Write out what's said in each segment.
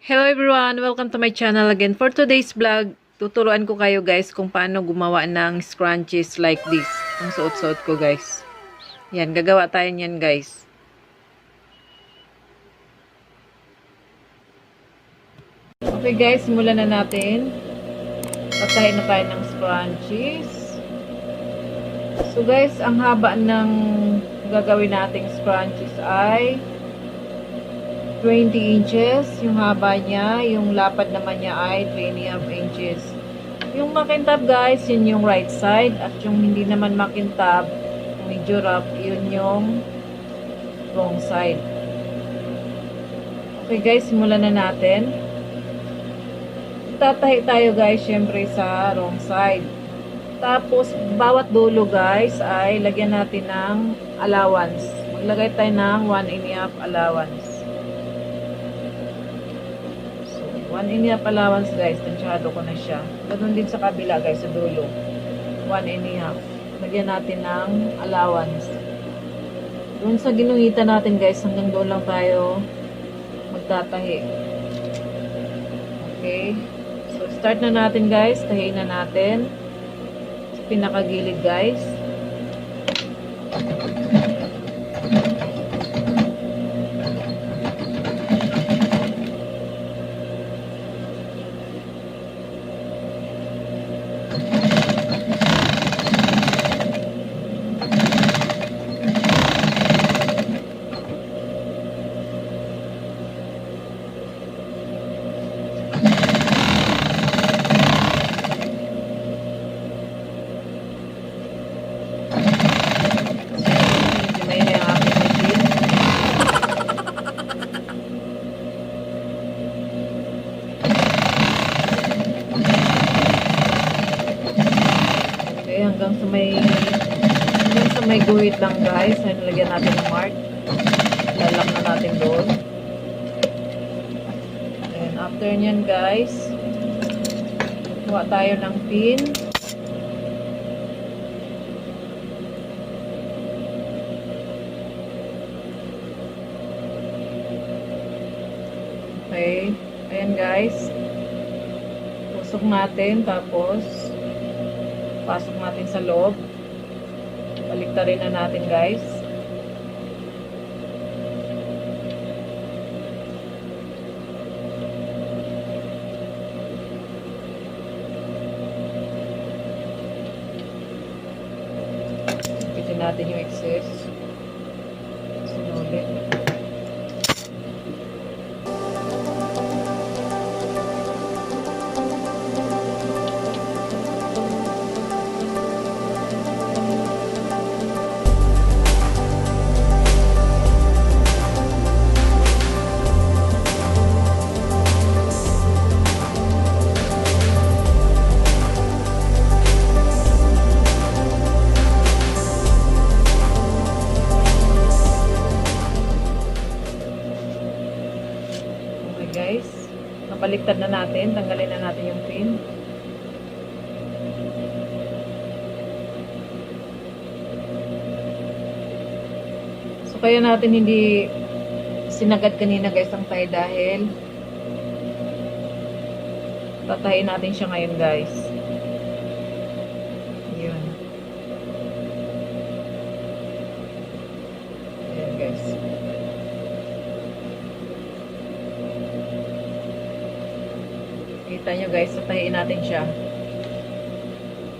Hello everyone! Welcome to my channel again. For today's vlog, tuturuan ko kayo guys kung paano gumawa ng scrunchies like this. Ang suot-suot ko guys. Yan, gagawa tayo niyan guys. Okay guys, simulan na natin. Patayin na tayo ng scrunchies. So guys, ang haba ng gagawin nating scrunchies ay 20 inches, yung haba niya, yung lapad naman niya ay 3.5 inches. Yung makintab guys, yun yung right side, at yung hindi naman makintab, medyo rough, yun yung wrong side. Okay guys, simulan na natin. Tatahi tayo guys, syempre sa wrong side. Tapos, bawat dulo guys, ay lagyan natin ng allowance. Maglagay tayo ng 1.5 allowance. 1.5 allowance guys, tansyado ko na siya. Ganun din sa kabila guys, sa dulo. 1.5. Lagyan natin ng allowance. Doon sa ginuhitan natin guys, hanggang doon lang tayo magtatahi. Okay. So, start na natin guys. Tahiin na natin. Sa pinakagilid guys. Hanggang sa may guhit lang guys, ay nalagyan natin ng mark. Lalak na natin doon. And after nyan guys, kuha tayo ng pin. Okay, ayan guys, tusok natin, tapos pasok natin sa loob. Baliktarin na natin guys. Pitin natin yung excess. Sinulit. Guys, napaliktad na natin, tanggalin na natin yung pin. So kaya natin hindi sinagad kanina guys ang tie dahil tatahin natin siya ngayon guys. Yun. Ayan guys. Kita nyo guys, tatahiin natin siya.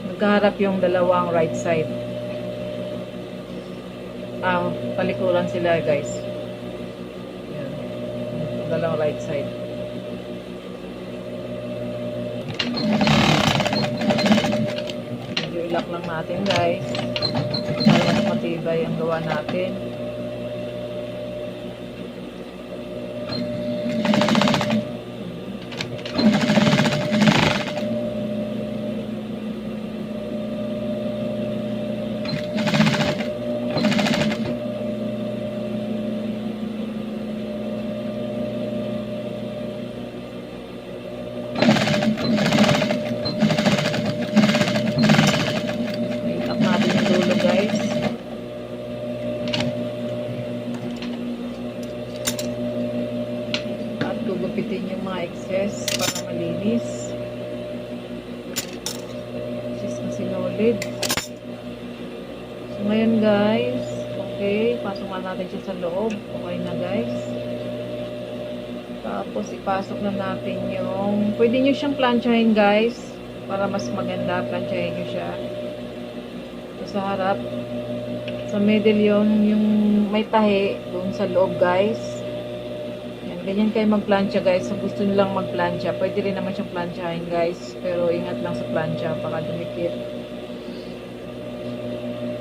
Magkaharap yung dalawang right side. Palikuran sila guys. Yan. Dalawang right side. Medyo ilak lang natin guys. Para mas matibay ang gawa natin. Itak natin yung dulo guys. gupitin yung mga excess para malinis. Which is sinulid. So ngayon guys, okay, pasok natin siya sa loob. Okay na guys. Tapos ipasok na natin yung, pwede nyo siyang planchahin guys, para mas maganda, planchahin nyo siya. So sa harap, sa middle yung may tahi, doon sa loob guys. Yan, ganyan kayo magplancha guys. So gusto nyo lang magplancha, pwede rin naman siyang planchahin guys. Pero ingat lang sa plancha, baka dumikit.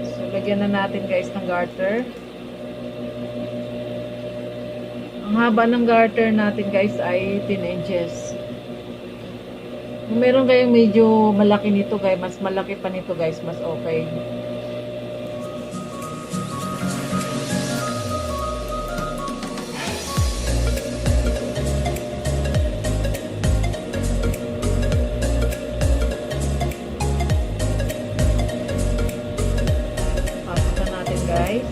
So lagyan na natin guys ng garter. Ang haba ng garter natin guys ay 10 inches. Kung meron kayong medyo malaki nito guys, mas malaki pa nito guys, mas okay. Pasok na natin guys.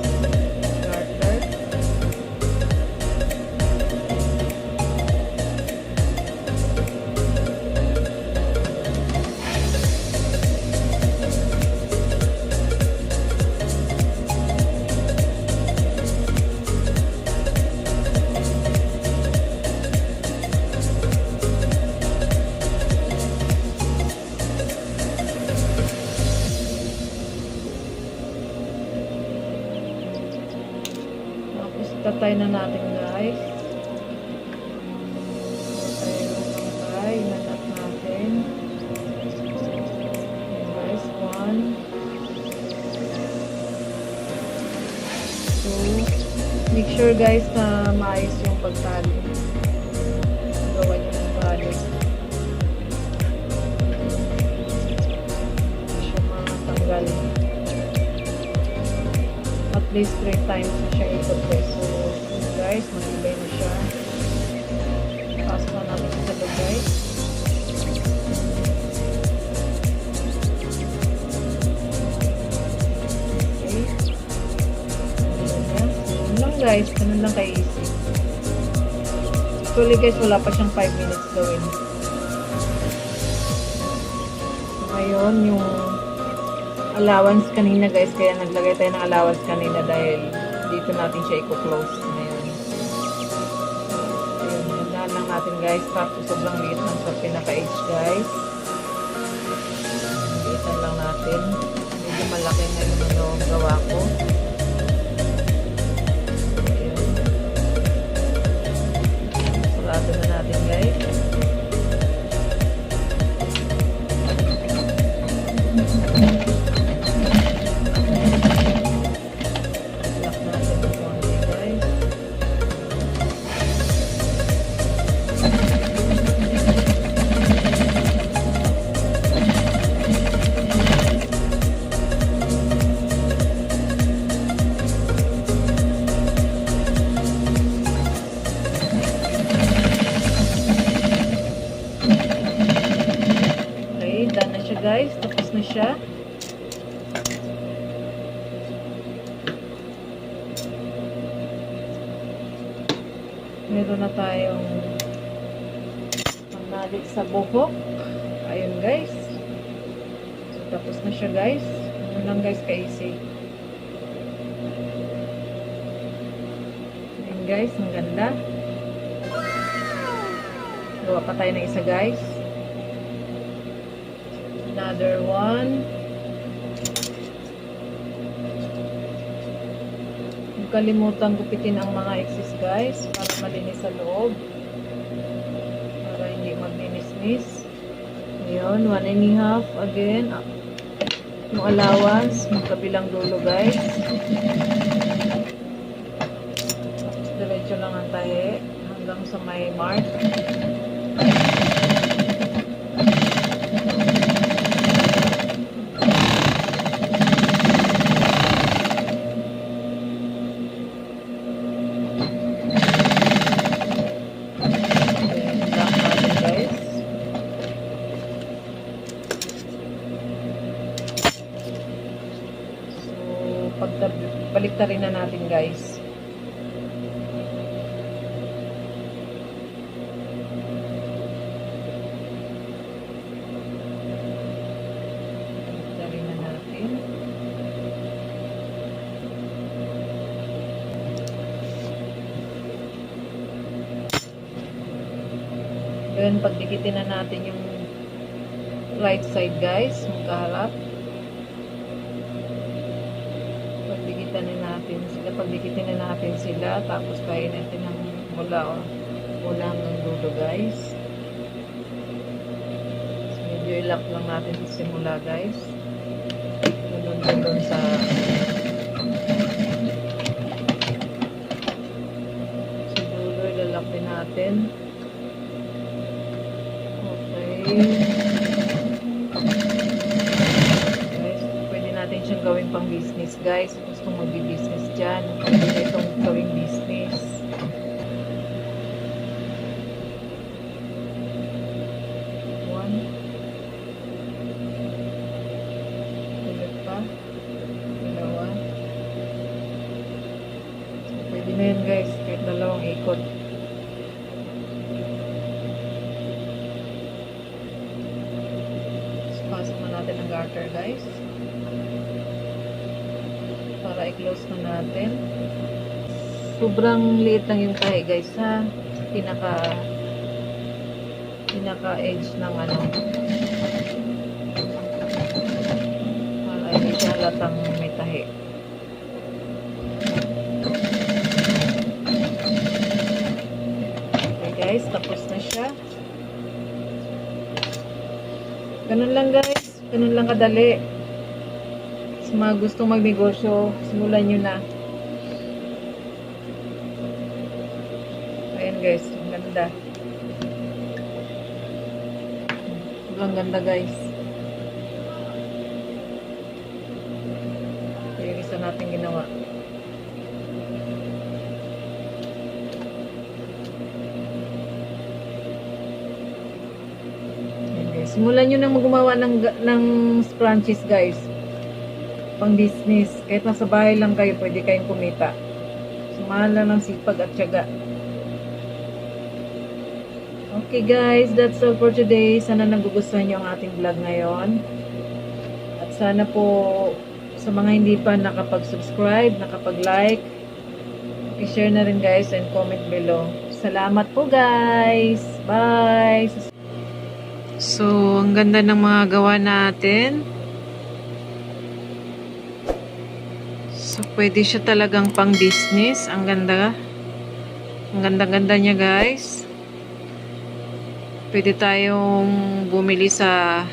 Tatay na natin guys. Tatay, nanat natin. Okay guys, 1, 2. Make sure guys na maayos yung pagtali. Gawa nyo ng tali. Hindi siya matanggal. At least 3 times na siya ikot guys. So guys, matibay na siya. Pasok na natin sa loob guys. Okay. Ganun lang guys. Ganun lang ka-easy. Actually guys, wala pa siyang 5 minutes gawin. So ngayon, yung allowance kanina guys, kaya naglagay tayo ng allowance kanina dahil dito natin siya i-close ngayon. Ayun, gandaan lang natin guys, tapos sobrang liit lang sa pinaka-edge guys. Liitan lang natin. Medyo malaki na yung gawa ko. Ayun. Surado na natin guys. Guys, tapos na siya. Meron na tayong panalit sa buhok. Ayun guys. So, tapos na siya guys. Ano lang guys, ka-easy. Ayun guys, ang ganda. Gawa pa tayo ng isa guys. Another one. Huwag kalimutan gupitin ang mga excess guys para malinis sa loob. Para hindi maglinis-nis. Ayun, 1.5 again. Yung allowance, magkabilang dulo guys. Tapos diretso lang ang tahe hanggang sa may mark. Baliktarin na natin guys. Then, pagdikitin na natin yung right side, guys. Magkaharap. Pagdikitin na natin sila. Tapos, kain natin ng mula una hanggang dulo, guys. So, medyo ilap lang natin sa simula, guys. Doon sa dulo, ilalak din natin. Guys, pwede natin siyang gawing pang business, guys. Gusto mag-business dyan, pwede itong gawing business. One. Ulit pa. Dalawa. So, pwede na yun, guys, kahit dalawang ikot. Pasok na natin ang garter, guys, para i-close na natin. Sobrang liit lang yung tahi, guys, ha. Pinaka edge ng ano, para hindi siya halatang may tahi. Okay, guys, tapos na siya. Ganun lang, guys. Ganun lang kadali. Sa mga gustong magnegosyo, simulan nyo na. Ayan, guys. Ang ganda. Sobrang ganda, guys. Ito yung isa natin ginawa. Simulan nyo nang gumawa ng scrunchies, guys. Pang business. Kahit nasa bahay lang kayo, pwede kayong kumita. Sumahan lang ng sipag at tiyaga. Okay, guys. That's all for today. Sana nagugustuhan nyo ang ating vlog ngayon. At sana po sa mga hindi pa nakapag-subscribe, nakapag-like, i-share na rin, guys, and comment below. Salamat po, guys. Bye! So, ang ganda ng mga gawa natin. So, pwede siya talagang pang business. Ang ganda. Ang ganda-ganda niya, guys. Pwede tayong bumili sa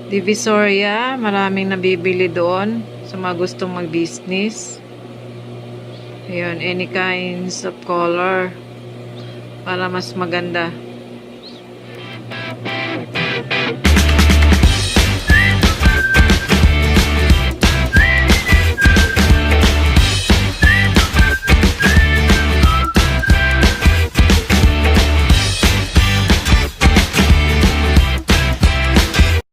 Divisoria. Maraming nabibili doon sa mga gustong mag-business. Ayun, any kinds of color para mas maganda.